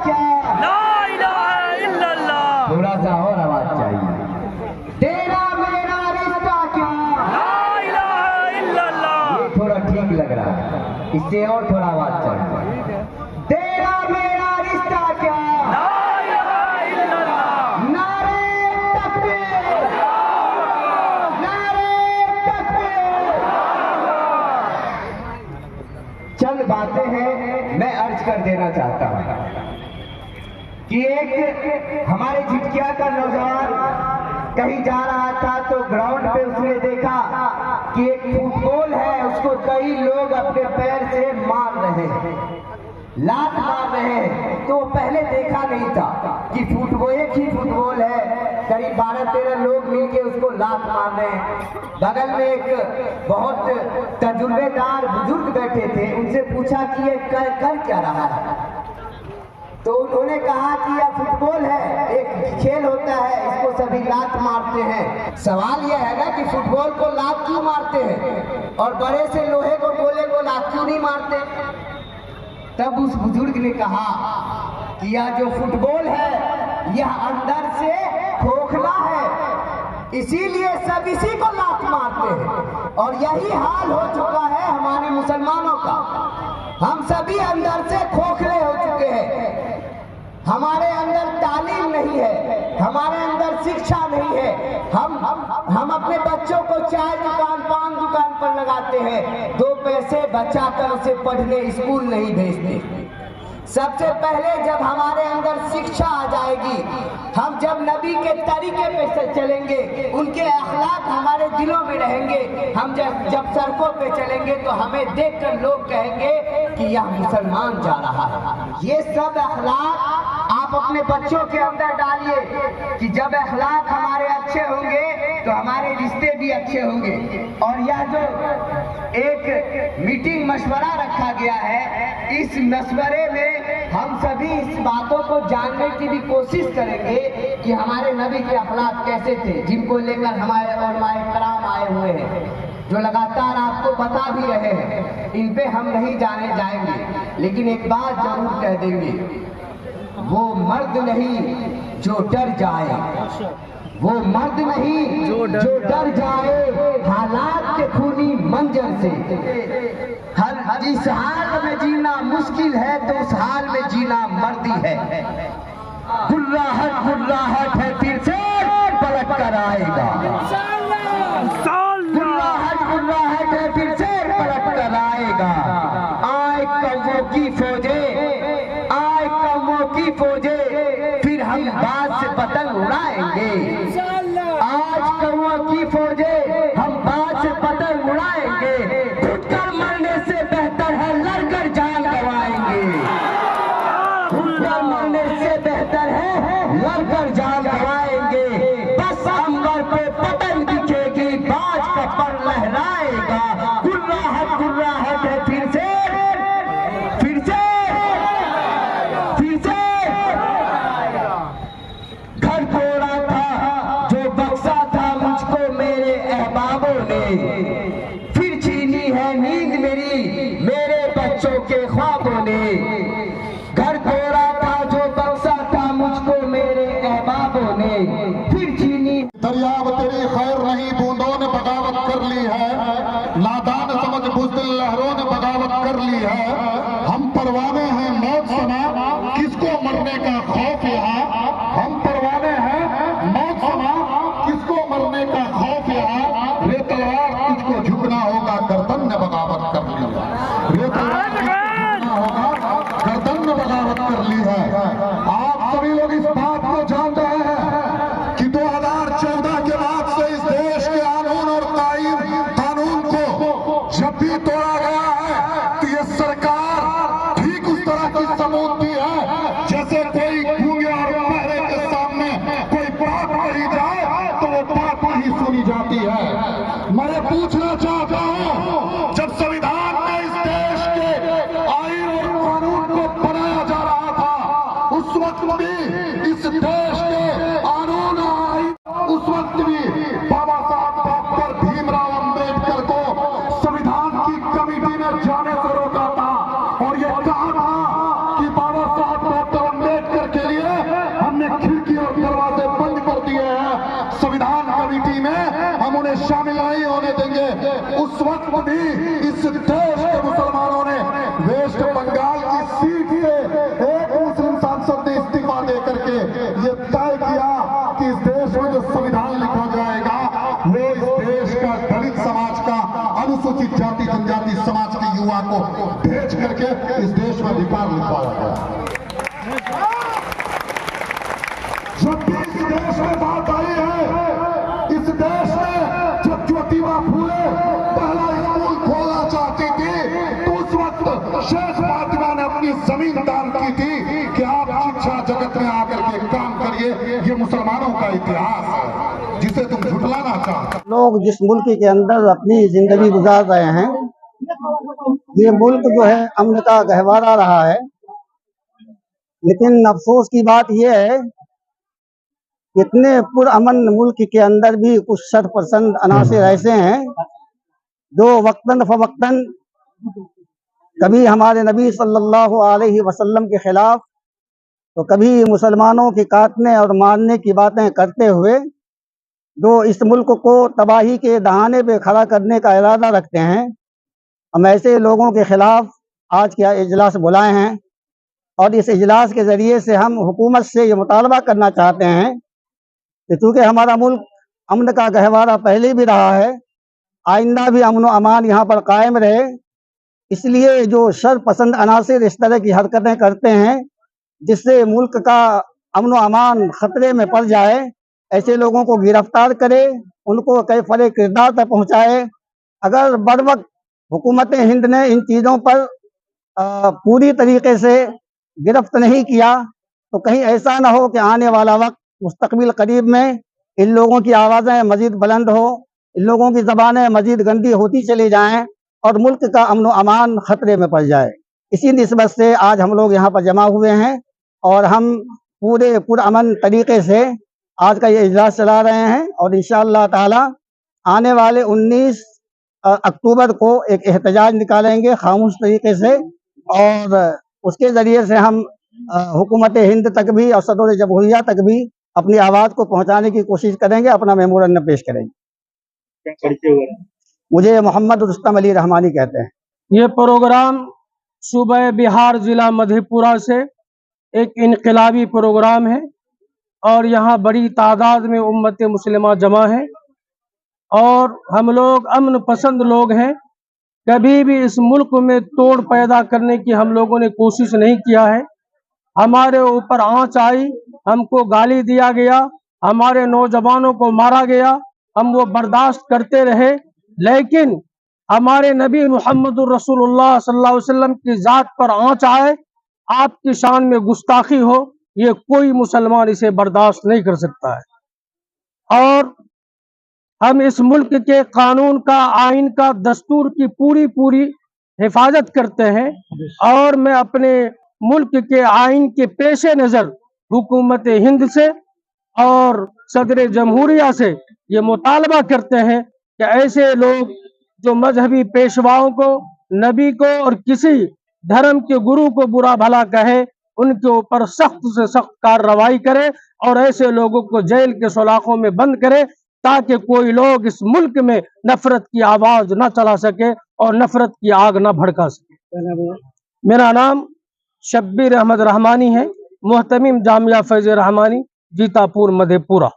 क्या? ला इलाहा इल्लल्लाह। थोड़ा सा और आवाज चाहिए। तेरा मेरा रिश्ता क्या? ला इलाहा इल्लल्लाह। ये थोड़ा ठीक लग रहा है, इससे और थोड़ा आवाज चाहिए। तेरा मेरा रिश्ता क्या? ला इलाहा इल्लल्लाह। नारे तकबीर, नारे तकबीर। चंद बातें हैं मैं अर्ज कर देना चाहता हूं कि एक हमारे झिटकिया का नौजवान कहीं जा रहा था तो ग्राउंड पे उसने देखा कि एक फुटबॉल है, उसको कई लोग अपने पैर से मार रहे हैं, लात मार रहे हैं। तो पहले देखा नहीं था कि फुटबॉल एक ही फुटबॉल है, करीब 12-13 लोग मिलके उसको लात मार रहे हैं। बगल में एक बहुत तजुर्बेदार बुजुर्ग बैठे थे, उनसे पूछा कि ये कर क्या रहा है? तो उन्होंने कहा कि यह फुटबॉल है, एक खेल होता है, इसको सभी लात मारते हैं। सवाल यह है ना कि फुटबॉल को लात क्यों मारते हैं और बड़े से लोहे को गोले को लात क्यों नहीं मारते? तब उस बुजुर्ग ने कहा कि यह जो फुटबॉल है यह अंदर से खोखला है, इसीलिए सब इसी को लात मारते हैं। और यही हाल हो चुका है हमारे मुसलमानों का। हम सभी अंदर से खोखले हो चुके हैं, हमारे अंदर तालीम नहीं है, हमारे अंदर शिक्षा नहीं है। हम अपने बच्चों को चाय दुकान पान दुकान पर लगाते हैं, 2 पैसे बचाकर उसे पढ़ने स्कूल नहीं भेजते। सबसे पहले जब हमारे अंदर शिक्षा आ जाएगी, हम जब नबी के तरीके पे चलेंगे, उनके अखलाक हमारे दिलों में रहेंगे, हम जब सड़कों पे चलेंगे तो हमें देखकर लोग कहेंगे कि यह मुसलमान जा रहा है। ये सब अखलाक आप अपने बच्चों के अंदर डालिए कि जब अखलाक हमारे अच्छे होंगे तो हमारे रिश्ते भी अच्छे होंगे। और यह जो एक मीटिंग मशवरा रखा गया है, इस मशवरे में हम सभी इस बातों को जानने की भी कोशिश करेंगे कि हमारे नबी के अखलाक कैसे थे, जिनको लेकर हमारे उलमाए कराम आए हुए हैं, जो लगातार आपको बता भी रहे हैं। इन पे हम नहीं जाने जाएंगे, लेकिन एक बात जरूर कह देंगे, वो मर्द नहीं जो डर जाए, वो मर्द नहीं जो डर जाए हालात के खूनी मंजर से। हर जिस हाल में जीना मुश्किल है तो उस हाल में जीना मर्दी है। गुर्राहट है फिर से पलट कर आएगा, गुर्राहट है फिर से पलट कर आएगा। आए कौवों की फौजे, आए कौवों की फौजे, फिर हम बात से पतंग उड़ाएंगे। आज कौवों की फौजे, हम बात से पतंग उड़ाएंगे। घुटकर मरने से बेहतर है लड़कर जान गंवाएंगे, घुटकर मरने से बेहतर है लड़कर जान गंवाएंगे। बस अंबर पे पतंग दिखेगी, बाज का पर लहराएगा। गुर्राहट है फिर से घर तोड़ा था जो बक्सा था मुझको मेरे अहबाबों ने, फिर छीनी है नींद मेरी मेरे बच्चों के ख्वाबों ने। घर तोड़ा था जो बक्सा था मुझको मेरे अहबाबों ने, फिर छीनी। दरियाव तेरी खैर नहीं बूंदों ने बगावत कर ली है, नादान समझ बुज़दिल लहरों ने बगावत कर ली है। हम परवाने हैं मौत सना, किसको मरने का खौफ यहाँ। हम परवाने हैं मौत सना, किसको मरने का खौफ यहाँ। रे तलवार तुझको झुकना होगा, गर्दन ने बगावत कर ली है। रे तलवार झुकना होगा, गर्दन ने बगावत कर ली है। आप सभी लोग इस बात को जान रहे हैं कि 2014 के बाद से इस देश के कानून और कानून को जब भी तोड़ा गया है तो ये सरकार ठीक उस तरह की सबूती है जैसे कोई गूंगे और बहरे के सामने कोई बात कही जाए तो वो बात नहीं सुनी जाती है। मैं ये पूछना चाहता हूं, जब संविधान में इस देश के आईन और कानून को बनाया जा रहा था, उस वक्त भी इस देश के कानून और आईन, उस वक्त भी बाबा साहब डॉक्टर भीमराव अंबेडकर को संविधान की कमेटी में जाने से रोका था और ये कहा था कि बाबा साहब डॉक्टर शामिल नहीं होने देंगे। उस वक्त भी इस देश के मुसलमानों ने वेस्ट बंगाल की सीट से एक मुस्लिम सांसद ने इस्तीफा दे करके ये तय किया कि इस देश में जो संविधान लिखा जाएगा वो इस देश का दलित समाज का, अनुसूचित जाति जनजाति समाज के युवा को भेज करके इस देश में अधिकार लिखवाया गया। जब भी इस देश में बात आई है, इस देश में जब ज्योतिबा फूले पहला स्कूल खोलना चाहती थी तो उस वक्त शेख फातिमा ने अपनी जमीन दान की थी कि आप शिक्षा जगत में आकर के काम करिए। ये मुसलमानों का इतिहास है जिसे तुम झुटलाना चाहते। लोग जिस मुल्क के अंदर अपनी जिंदगी गुजार रहे हैं, ये मुल्क जो है अमन का गहवारा रहा है, लेकिन अफसोस की बात यह है इतने पुरअमन मुल्क के अंदर भी कुछ शरपसंद अनासिर ऐसे हैं जो वक्तन फवक्तन कभी हमारे नबी सल्लल्लाहु अलैहि वसल्लम के खिलाफ तो कभी मुसलमानों के काटने और मारने की बातें करते हुए जो इस मुल्क को तबाही के दहाने पे खड़ा करने का इरादा रखते हैं। हम ऐसे लोगों के खिलाफ आज क्या इजलास बुलाए हैं और इस इजलास के ज़रिए से हम हुकूमत से ये मुतालबा करना चाहते हैं कि चूँकि हमारा मुल्क अमन का गहवारा पहले भी रहा है, आइंदा भी अमन व अमान यहाँ पर कायम रहे, इसलिए जो शरपसंद अनासिर इस तरह की हरकतें करते हैं जिससे मुल्क का अमन व अमान ख़तरे में पड़ जाए, ऐसे लोगों को गिरफ्तार करे, उनको कैफ़रे किरदार तक पहुँचाए। अगर बर वक्त हुकूमत हिंद ने इन चीज़ों पर पूरी तरीके से गिरफ्त नहीं किया तो कहीं ऐसा ना हो कि आने वाला वक्त मुस्तकबिल करीब में इन लोगों की आवाज़ें मज़ीद बुलंद हो, इन लोगों की ज़बानें मज़ीद गंदी होती चली जाएं और मुल्क का अमन व अमान ख़तरे में पड़ जाए। इसी निस्बत से आज हम लोग यहाँ पर जमा हुए हैं और हम पूरे पुरअमन तरीके से आज का ये इजलास चला रहे हैं और इंशाअल्लाह ताला आने वाले 19 अक्टूबर को एक एहतजाज निकालेंगे खामोश तरीके से और उसके ज़रिए से हम हुकूमत हिंद तक भी और सदर जमहूरिया तक भी अपनी आवाज़ को पहुंचाने की कोशिश करेंगे, अपना मेमोरेंडम पेश करेंगे। मुझे मोहम्मद रुस्तम अली रहमानी कहते हैं। ये प्रोग्राम सूबे बिहार ज़िला मधेपुरा से एक इनकलाबी प्रोग्राम है और यहाँ बड़ी तादाद में उम्मत मुस्लिमा जमा है और हम लोग अमन पसंद लोग हैं। कभी भी इस मुल्क में तोड़ पैदा करने की हम लोगों ने कोशिश नहीं किया है। हमारे ऊपर आंच आई, हमको गाली दिया गया, हमारे नौजवानों को मारा गया, हम वो बर्दाश्त करते रहे, लेकिन हमारे नबी मुहम्मदुर रसूलुल्लाह सल्लल्लाहु अलैहि वसल्लम की ज़ात पर आंच आए, आपकी शान में गुस्ताखी हो, ये कोई मुसलमान इसे बर्दाश्त नहीं कर सकता है। और हम इस मुल्क के कानून का, आइन का, दस्तूर की पूरी हिफाजत करते हैं और मैं अपने मुल्क के आइन के पेशे नज़र हुकूमत हिंद से और सदर जमहूरिया से ये मुतालबा करते हैं कि ऐसे लोग जो मजहबी पेशवाओं को, नबी को और किसी धर्म के गुरु को बुरा भला कहे, उनके ऊपर सख्त से सख्त कार्रवाई करे और ऐसे लोगों को जेल के सलाखों में बंद करे ताकि कोई लोग इस मुल्क में नफरत की आवाज न चला सके और नफरत की आग न भड़का सके। मेरा नाम शब्बीर अहमद रहमानी है, मुहतमिम जामिया फैज़ रहमानी, जीतापुर मधेपुरा।